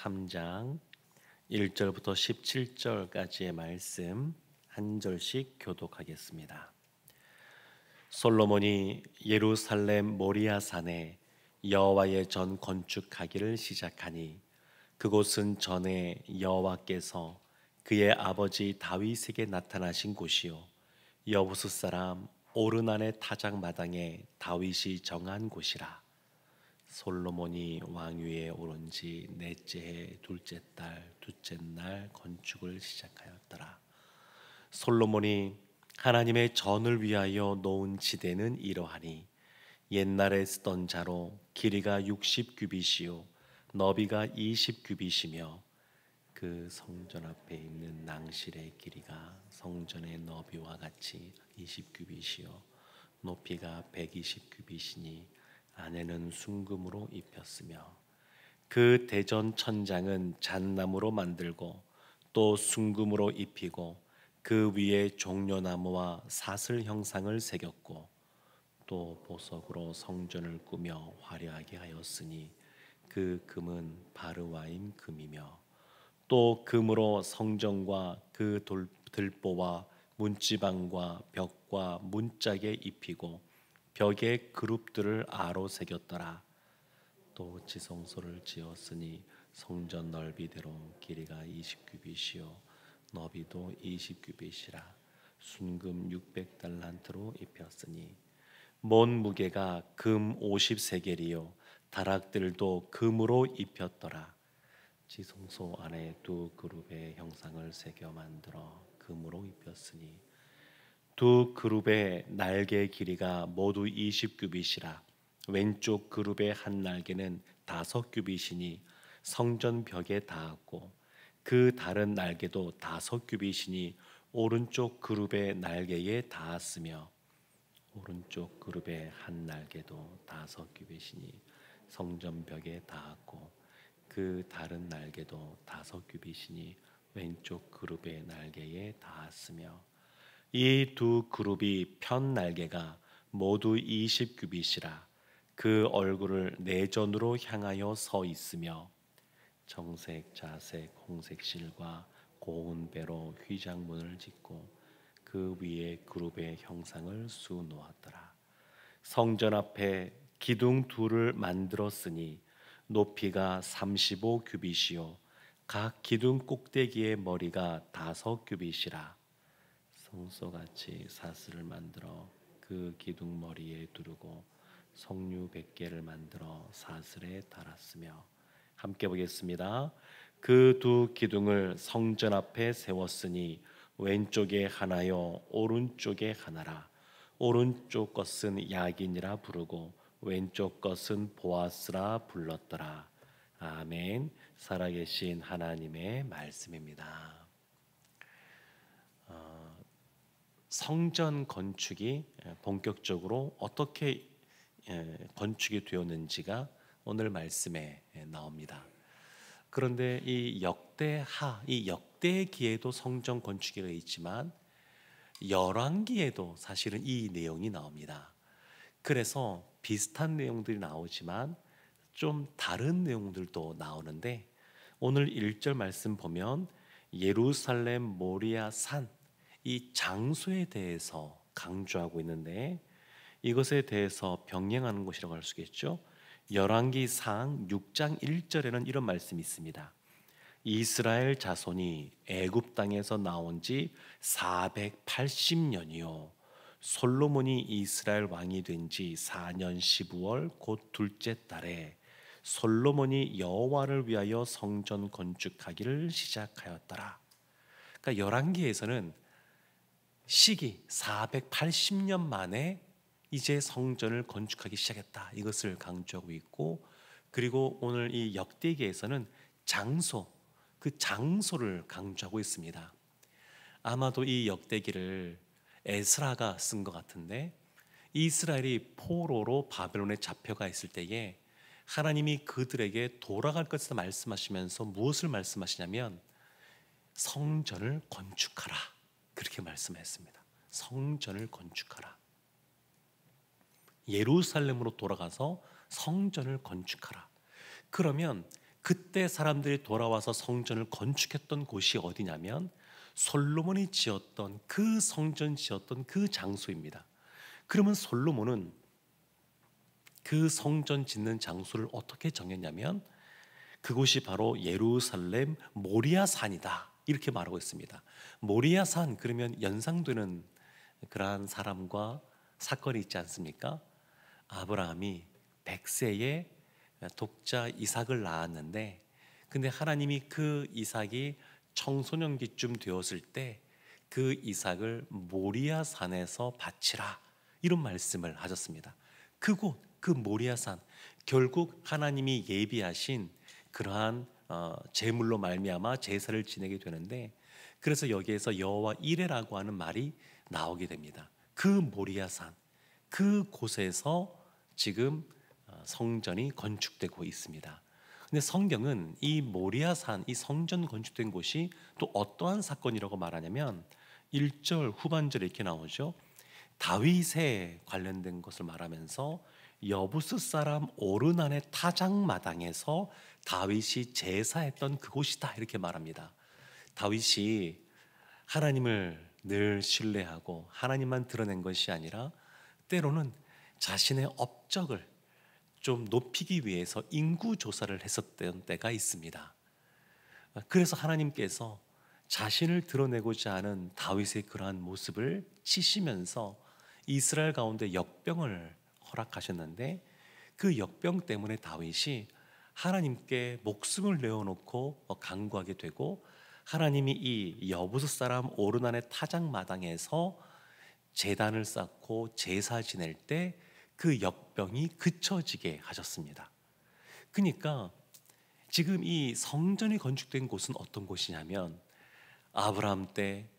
3장 1절부터 17절까지의 말씀 한 절씩 교독하겠습니다. 솔로몬이 예루살렘 모리아 산에 여호와의 전 건축하기를 시작하니 그곳은 전에 여호와께서 그의 아버지 다윗에게 나타나신 곳이요 여부스 사람 오르난의 타작마당에 다윗이 정한 곳이라. 솔로몬이 왕위에 오른 지 넷째 해 둘째 달 둘째 날 건축을 시작하였더라. 솔로몬이 하나님의 전을 위하여 놓은 지대는 이러하니 옛날에 쓰던 자로 길이가 60규빗이요 너비가 20규빗이며 그 성전 앞에 있는 낭실의 길이가 성전의 너비와 같이 20규빗이요 높이가 120규빗이니 안에는 순금으로 입혔으며 그 대전 천장은 잣나무로 만들고 또 순금으로 입히고 그 위에 종려나무와 사슬 형상을 새겼고 또 보석으로 성전을 꾸며 화려하게 하였으니 그 금은 바르와임 금이며 또 금으로 성전과 그 들보와 문지방과 벽과 문짝에 입히고 벽에 그룹들을 아로 새겼더라. 또 지성소를 지었으니 성전 넓이대로 길이가 20규빗이요 너비도 20규빗이라. 순금 600달란트로 입혔으니 뭔 무게가 금 50세겔이요 다락들도 금으로 입혔더라. 지성소 안에 두 그룹의 형상을 새겨 만들어 금으로 입혔으니 두 그룹의 날개 길이가 모두 20규빗이라. 왼쪽 그룹의 한 날개는 5규빗이니 성전 벽에 닿았고 그 다른 날개도 5규빗이니 오른쪽 그룹의 날개에 닿았으며 오른쪽 그룹의 한 날개도 5규빗이니 성전 벽에 닿았고 그 다른 날개도 5규빗이니 왼쪽 그룹의 날개에 닿았으며 이 두 그룹이 편 날개가 모두 20규빗이라. 그 얼굴을 내전으로 향하여 서 있으며 정색, 자색, 홍색 실과 고운 배로 휘장문을 짓고 그 위에 그룹의 형상을 수놓았더라. 성전 앞에 기둥 둘을 만들었으니 높이가 35규빗이요 각 기둥 꼭대기의 머리가 5규빗이라. 성소같이 사슬을 만들어 그 기둥 머리에 두르고 석류 100개를 만들어 사슬에 달았으며 함께 보겠습니다. 그 두 기둥을 성전 앞에 세웠으니 왼쪽에 하나요 오른쪽에 하나라. 오른쪽 것은 야긴이라 부르고 왼쪽 것은 보아스라 불렀더라. 아멘. 살아계신 하나님의 말씀입니다. 성전 건축이 본격적으로 어떻게 건축이 되었는지가 오늘 말씀에 나옵니다. 그런데 이 역대기에도 성전 건축이 있지만 열왕기에도 사실은 이 내용이 나옵니다. 그래서 비슷한 내용들이 나오지만 좀 다른 내용들도 나오는데 오늘 1절 말씀 보면 예루살렘 모리아 산 이 장소에 대해서 강조하고 있는데 이것에 대해서 병행하는 것이라고 할 수 있겠죠. 열왕기상 6장 1절에는 이런 말씀이 있습니다. 이스라엘 자손이 애굽 땅에서 나온 지 480년이요 솔로몬이 이스라엘 왕이 된 지 4년 15월 곧 둘째 달에 솔로몬이 여호와를 위하여 성전 건축하기를 시작하였더라. 그러니까 열왕기에서는 시기 480년 만에 이제 성전을 건축하기 시작했다. 이것을 강조하고 있고 그리고 오늘 이 역대기에서는 장소, 그 장소를 강조하고 있습니다. 아마도 이 역대기를 에스라가 쓴 것 같은데 이스라엘이 포로로 바벨론에 잡혀가 있을 때에 하나님이 그들에게 돌아갈 것을 말씀하시면서 무엇을 말씀하시냐면 성전을 건축하라. 그렇게 말씀했습니다. 성전을 건축하라. 예루살렘으로 돌아가서 성전을 건축하라. 그러면 그때 사람들이 돌아와서 성전을 건축했던 곳이 어디냐면 솔로몬이 지었던 그 성전 지었던 그 장소입니다. 그러면 솔로몬은 그 성전 짓는 장소를 어떻게 정했냐면 그곳이 바로 예루살렘 모리아산이다 이렇게 말하고 있습니다. 모리아산 그러면 연상되는 그러한 사람과 사건이 있지 않습니까? 아브라함이 100세에 독자 이삭을 낳았는데 근데 하나님이 그 이삭이 청소년기쯤 되었을 때 그 이삭을 모리아산에서 바치라 이런 말씀을 하셨습니다. 그곳 그 모리아산 결국 하나님이 예비하신 그러한 제물로 말미암아 제사를 지내게 되는데 그래서 여기에서 여호와 이레라고 하는 말이 나오게 됩니다. 그 모리아산 그 곳에서 지금 성전이 건축되고 있습니다. 근데 성경은 이 모리아산 이 성전 건축된 곳이 또 어떠한 사건이라고 말하냐면 1절 후반절에 이렇게 나오죠. 다윗에 관련된 것을 말하면서 여부스 사람 오르난의 타작마당에서 다윗이 제사했던 그곳이다 이렇게 말합니다. 다윗이 하나님을 늘 신뢰하고 하나님만 드러낸 것이 아니라 때로는 자신의 업적을 좀 높이기 위해서 인구 조사를 했었던 때가 있습니다. 그래서 하나님께서 자신을 드러내고자 하는 다윗의 그러한 모습을 치시면서 이스라엘 가운데 역병을 허락하셨는데 그 역병 때문에 다윗이 하나님께 목숨을 내어놓고 간구하게 되고 하나님이 이 여부스 사람 오르난의 타작마당에서 제단을 쌓고 제사 지낼 때 그 역병이 그쳐지게 하셨습니다. 그러니까 지금 이 성전이 건축된 곳은 어떤 곳이냐면 아브라함 때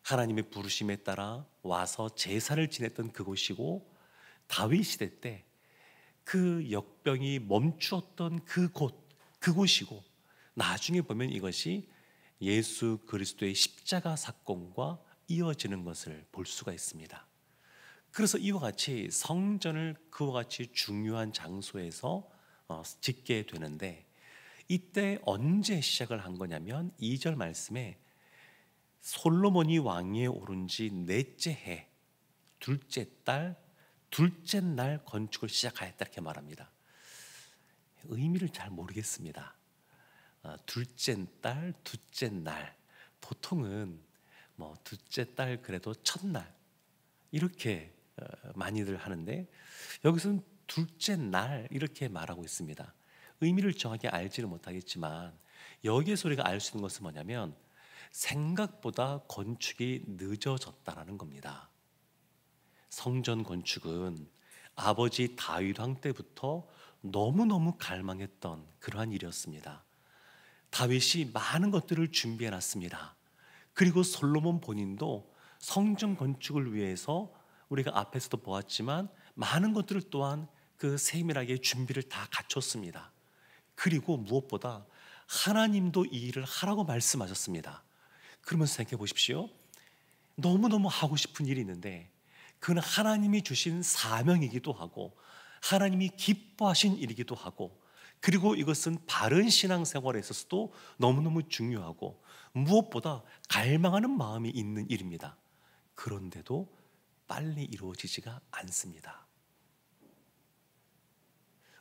하나님의 부르심에 따라 와서 제사를 지냈던 그곳이고 다윗 시대 때 그 역병이 멈추었던 그곳이고 나중에 보면 이것이 예수 그리스도의 십자가 사건과 이어지는 것을 볼 수가 있습니다. 그래서 이와 같이 성전을 그와 같이 중요한 장소에서 짓게 되는데 이때 언제 시작을 한 거냐면 2절 말씀에 솔로몬이 왕위에 오른 지 넷째 해 둘째 달 둘째 날 건축을 시작하였다 이렇게 말합니다. 의미를 잘 모르겠습니다. 둘째 달 둘째 날 보통은 뭐 둘째 달 그래도 첫날 이렇게 많이들 하는데 여기서는 둘째 날 이렇게 말하고 있습니다. 의미를 정확히 알지는 못하겠지만 여기에서 우리가 알 수 있는 것은 뭐냐면 생각보다 건축이 늦어졌다라는 겁니다. 성전 건축은 아버지 다윗 왕 때부터 너무너무 갈망했던 그러한 일이었습니다. 다윗이 많은 것들을 준비해 놨습니다. 그리고 솔로몬 본인도 성전 건축을 위해서 우리가 앞에서도 보았지만 많은 것들을 또한 그 세밀하게 준비를 다 갖췄습니다. 그리고 무엇보다 하나님도 이 일을 하라고 말씀하셨습니다. 그러면서 생각해 보십시오. 너무너무 하고 싶은 일이 있는데 그건 하나님이 주신 사명이기도 하고 하나님이 기뻐하신 일이기도 하고 그리고 이것은 바른 신앙생활에 있어서도 너무너무 중요하고 무엇보다 갈망하는 마음이 있는 일입니다. 그런데도 빨리 이루어지지가 않습니다.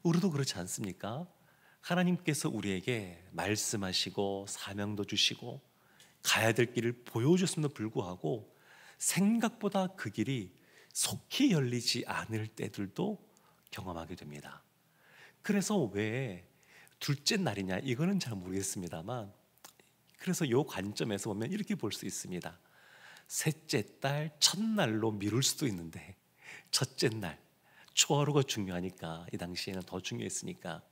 우리도 그렇지 않습니까? 하나님께서 우리에게 말씀하시고 사명도 주시고 가야 될 길을 보여주셨음에도 불구하고 생각보다 그 길이 속히 열리지 않을 때들도 경험하게 됩니다. 그래서 왜 둘째 날이냐 이거는 잘 모르겠습니다만 그래서 이 관점에서 보면 이렇게 볼 수 있습니다. 셋째 달 첫날로 미룰 수도 있는데 첫째 날 초하루가 중요하니까 이 당시에는 더 중요했으니까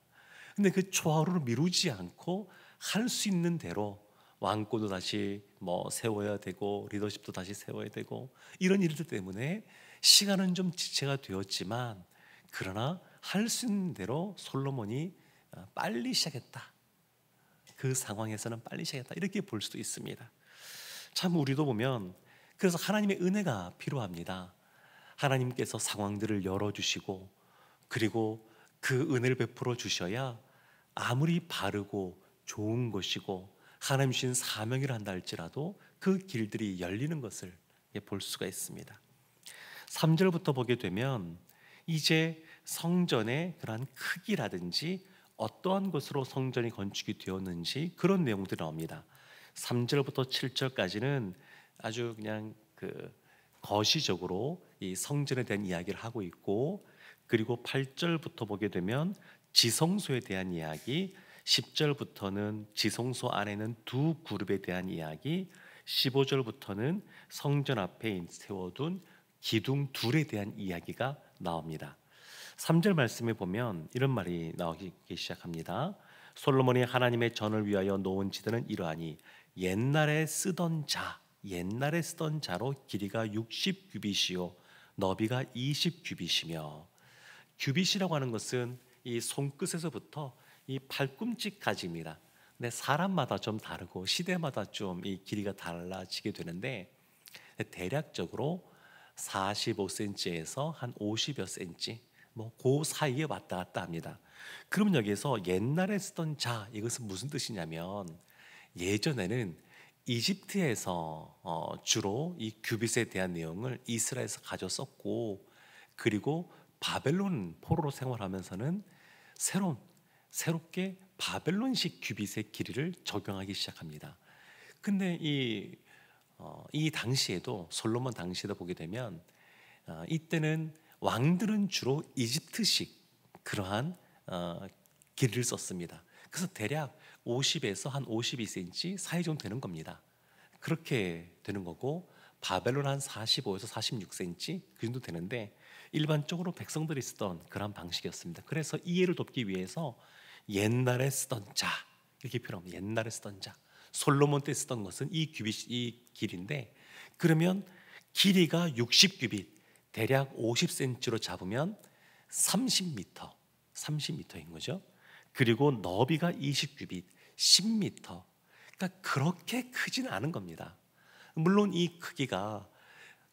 근데 그 초하루를 미루지 않고 할 수 있는 대로 왕권도 다시 세워야 되고 리더십도 다시 세워야 되고 이런 일들 때문에 시간은 좀 지체가 되었지만 그러나 할 수 있는 대로 솔로몬이 빨리 시작했다. 그 상황에서는 빨리 시작했다. 이렇게 볼 수도 있습니다. 참 우리도 보면 그래서 하나님의 은혜가 필요합니다. 하나님께서 상황들을 열어주시고 그리고 그 은혜를 베풀어 주셔야 아무리 바르고 좋은 것이고 하나님 주신 사명이라 한다 할지라도 그 길들이 열리는 것을 볼 수가 있습니다. 3절부터 보게 되면 이제 성전의 그러한 크기라든지 어떠한 것으로 성전이 건축이 되었는지 그런 내용들이 나옵니다. 3절부터 7절까지는 아주 그냥 거시적으로 이 성전에 대한 이야기를 하고 있고, 그리고 8절부터 보게 되면 지성소에 대한 이야기, 10절부터는 지성소 안에는 두 그룹에 대한 이야기, 15절부터는 성전 앞에 세워둔 기둥 둘에 대한 이야기가 나옵니다. 3절 말씀에 보면 이런 말이 나오기 시작합니다. 솔로몬이 하나님의 전을 위하여 놓은 지대는 이러하니 옛날에 쓰던 자로 길이가 60규빗이요 너비가 20규빗이며, 규빗이라고 하는 것은 이 손끝에서부터 이 팔꿈치까지입니다. 근데 사람마다 좀 다르고 시대마다 좀 이 길이가 달라지게 되는데, 대략적으로 45cm에서 한 50여 cm 그 사이에 왔다 갔다 합니다. 그럼 여기에서 옛날에 쓰던 자, 이것은 무슨 뜻이냐면, 예전에는 이집트에서 주로 이 규빗에 대한 내용을 이스라엘에서 가져 썼고, 그리고 바벨론 포로로 생활하면서는 새롭게 바벨론식 규빗의 길이를 적용하기 시작합니다. 근데 이 당시에도, 솔로몬 당시에도 보게 되면 이때는 왕들은 주로 이집트식 그러한 길이를 썼습니다. 그래서 대략 50에서 한 52cm 사이 정도 되는 겁니다. 그렇게 되는 거고, 바벨론 한 45에서 46cm 그 정도 되는데, 일반적으로 백성들이 쓰던 그런 방식이었습니다. 그래서 이해를 돕기 위해서 옛날에 쓰던 자 이렇게 표현합니다. 옛날에 쓰던 자, 솔로몬 때 쓰던 것은 이 길인데, 그러면 길이가 60규빗, 대략 50cm로 잡으면 30m인 거죠. 그리고 너비가 20규빗, 10m. 그러니까 그렇게 크지는 않은 겁니다. 물론 이 크기가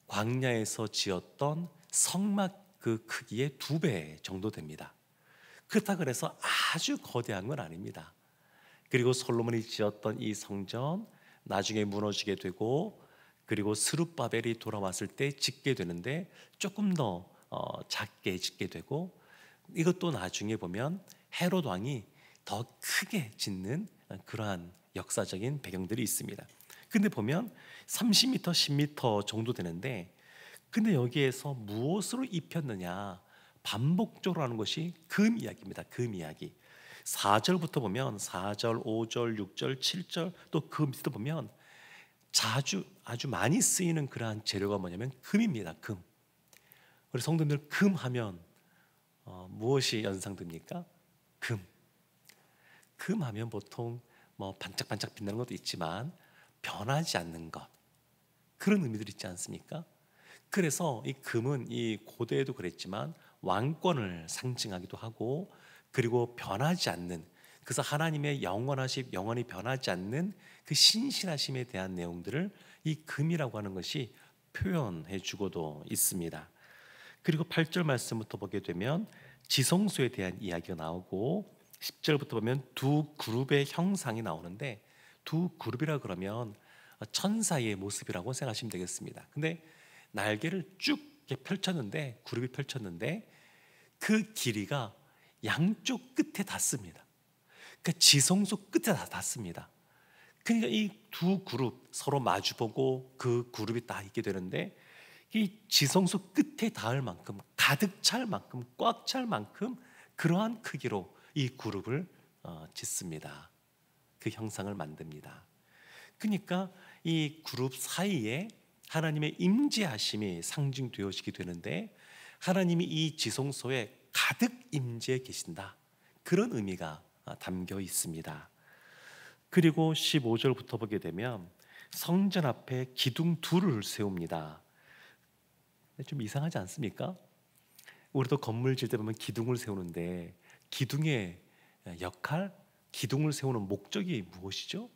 광야에서 지었던 성막 그 크기의 2배 정도 됩니다. 그렇다 그래서 아주 거대한 건 아닙니다. 그리고 솔로몬이 지었던 이 성전 나중에 무너지게 되고, 그리고 스룹바벨이 돌아왔을 때 짓게 되는데 조금 더 작게 짓게 되고, 이것도 나중에 보면 헤롯 왕이 더 크게 짓는 그러한 역사적인 배경들이 있습니다. 근데 보면 30m, 10m 정도 되는데, 근데 여기에서 무엇으로 입혔느냐, 반복적으로 하는 것이 금 이야기입니다. 금 이야기. 4절부터 보면 4절, 5절, 6절, 7절 또 그 밑에 보면 아주 많이 쓰이는 그러한 재료가 뭐냐면 금입니다. 금. 우리 성도님들 금 하면 무엇이 연상됩니까? 금. 금 하면 보통 반짝반짝 빛나는 것도 있지만 변하지 않는 것, 그런 의미들이 있지 않습니까? 그래서 이 금은 이 고대에도 그랬지만 왕권을 상징하기도 하고, 그리고 변하지 않는, 그래서 하나님의 영원히 변하지 않는 그 신실하심에 대한 내용들을 이 금이라고 하는 것이 표현해 주고도 있습니다. 그리고 8절 말씀부터 보게 되면 지성소에 대한 이야기가 나오고, 10절부터 보면 두 그룹의 형상이 나오는데, 두 그룹이라 그러면 천사의 모습이라고 생각하시면 되겠습니다. 근데 날개를 쭉 이렇게 펼쳤는데, 그룹이 펼쳤는데 그 길이가 양쪽 끝에 닿습니다. 그러니까 지성소 끝에 다 닿습니다. 그러니까 이 두 그룹 서로 마주보고 그 그룹이 딱 있게 되는데, 이 지성소 끝에 닿을 만큼, 가득 찰 만큼, 꽉 찰 만큼 그러한 크기로 이 그룹을 짓습니다. 그 형상을 만듭니다. 그러니까 이 그룹 사이에 하나님의 임재하심이 상징되어지게 되는데, 하나님이 이 지성소에 가득 임재해 계신다, 그런 의미가 담겨 있습니다. 그리고 15절부터 보게 되면 성전 앞에 기둥 둘을 세웁니다. 좀 이상하지 않습니까? 우리도 건물 질 때 보면 기둥을 세우는데, 기둥의 역할, 기둥을 세우는 목적이 무엇이죠?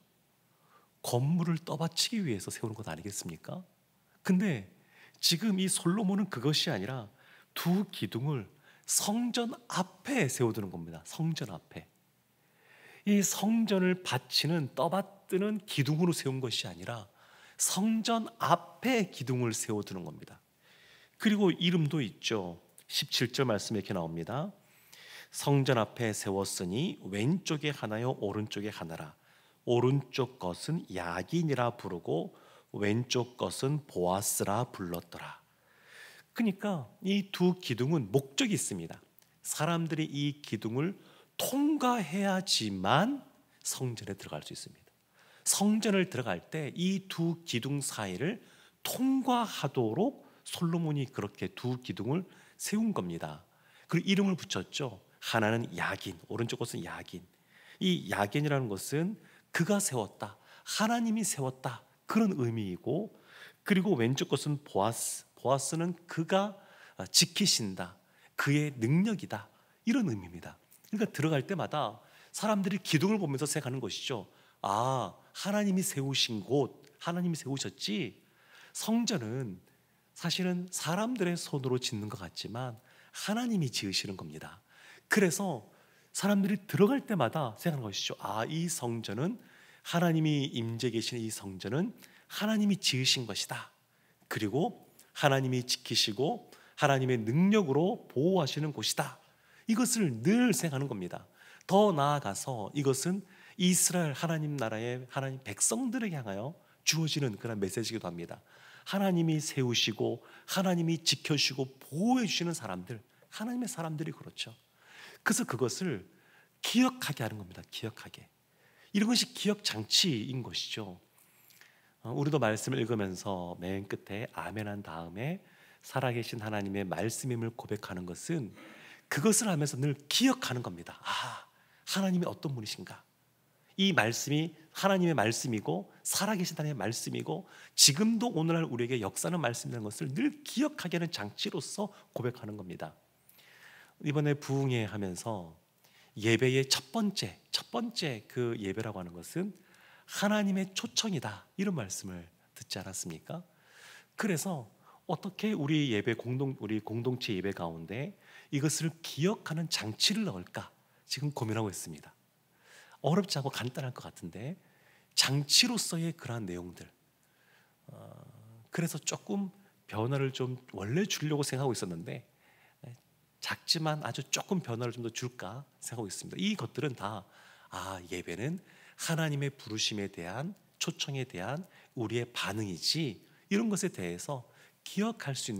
건물을 떠받치기 위해서 세우는 것 아니겠습니까? 근데 지금 이 솔로몬은 그것이 아니라 두 기둥을 성전 앞에 세워두는 겁니다. 성전 앞에. 이 성전을 받치는 떠받드는 기둥으로 세운 것이 아니라 성전 앞에 기둥을 세워두는 겁니다. 그리고 이름도 있죠. 17절 말씀에 이렇게 나옵니다. 성전 앞에 세웠으니 왼쪽에 하나요 오른쪽에 하나라. 오른쪽 것은 야긴이라 부르고 왼쪽 것은 보아스라 불렀더라. 그러니까 이 두 기둥은 목적이 있습니다. 사람들이 이 기둥을 통과해야지만 성전에 들어갈 수 있습니다. 성전을 들어갈 때 이 두 기둥 사이를 통과하도록 솔로몬이 그렇게 두 기둥을 세운 겁니다. 그리고 이름을 붙였죠. 하나는 야긴, 오른쪽 것은 야긴. 이 야긴이라는 것은 그가 세웠다, 하나님이 세웠다, 그런 의미이고, 그리고 왼쪽 것은 보아스, 보아스는 그가 지키신다, 그의 능력이다, 이런 의미입니다. 그러니까 들어갈 때마다 사람들이 기둥을 보면서 생각하는 것이죠. 아, 하나님이 세우신 곳, 하나님이 세우셨지. 성전은 사실은 사람들의 손으로 짓는 것 같지만 하나님이 지으시는 겁니다. 그래서 사람들이 들어갈 때마다 생각하는 것이죠. 아, 이 성전은 하나님이 임재 계시는 이 성전은 하나님이 지으신 것이다. 그리고 하나님이 지키시고 하나님의 능력으로 보호하시는 곳이다. 이것을 늘 생각하는 겁니다. 더 나아가서 이것은 이스라엘 하나님 나라의 하나님 백성들에게 향하여 주어지는 그런 메시지이기도 합니다. 하나님이 세우시고 하나님이 지켜주시고 보호해 주시는 사람들, 하나님의 사람들이 그렇죠. 그래서 그것을 기억하게 하는 겁니다. 기억하게. 이런 것이 기억 장치인 것이죠. 우리도 말씀을 읽으면서 맨 끝에 아멘 한 다음에 살아계신 하나님의 말씀임을 고백하는 것은 그것을 하면서 늘 기억하는 겁니다. 아, 하나님이 어떤 분이신가? 이 말씀이 하나님의 말씀이고 살아계신 하나님의 말씀이고 지금도 오늘날 우리에게 역사하는 말씀이라는 것을 늘 기억하게 하는 장치로서 고백하는 겁니다. 이번에 부흥회 하면서 예배의 첫 번째 그 예배라고 하는 것은 하나님의 초청이다, 이런 말씀을 듣지 않았습니까? 그래서 어떻게 우리 예배 우리 공동체 예배 가운데 이것을 기억하는 장치를 넣을까 지금 고민하고 있습니다. 어렵지 않고 간단할 것 같은데 장치로서의 그러한 내용들, 그래서 조금 변화를 좀 원래 주려고 생각하고 있었는데 작지만 아주 조금 변화를 좀 더 줄까 생각하고 있습니다. 이 것들은 다 예배는 하나님의 부르심에 대한 초청에 대한 우리의 반응이지, 이런 것에 대해서 기억할 수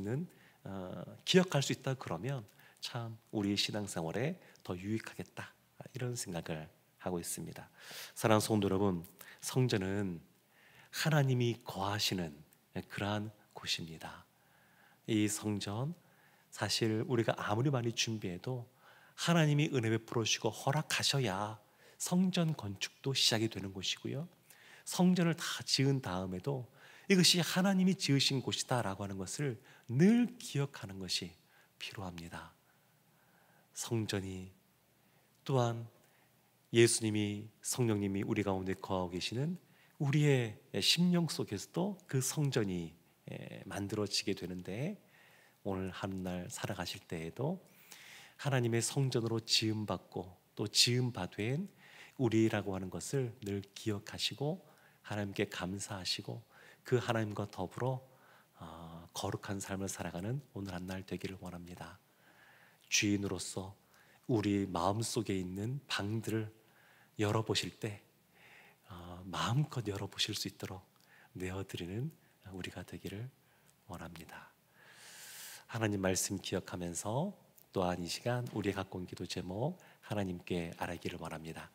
있다 그러면 참 우리의 신앙생활에 더 유익하겠다, 이런 생각을 하고 있습니다. 사랑하는 성도 여러분, 성전은 하나님이 거하시는 그러한 곳입니다. 이 성전 사실 우리가 아무리 많이 준비해도 하나님이 은혜 베풀어 주시고 허락하셔야 성전 건축도 시작이 되는 곳이고요, 성전을 다 지은 다음에도 이것이 하나님이 지으신 곳이다 라고 하는 것을 늘 기억하는 것이 필요합니다. 성전이 또한 예수님이, 성령님이 우리 가운데 거하고 계시는 우리의 심령 속에서도 그 성전이 만들어지게 되는데, 오늘 하루날 살아가실 때에도 하나님의 성전으로 지음받고 또 지음받은 우리라고 하는 것을 늘 기억하시고 하나님께 감사하시고 그 하나님과 더불어 거룩한 삶을 살아가는 오늘 한날 되기를 원합니다. 주인으로서 우리 마음속에 있는 방들을 열어보실 때 마음껏 열어보실 수 있도록 내어드리는 우리가 되기를 원합니다. 하나님 말씀 기억하면서 또한 이 시간 우리의 갖고 온 기도 제목 하나님께 아뢰기를 원합니다.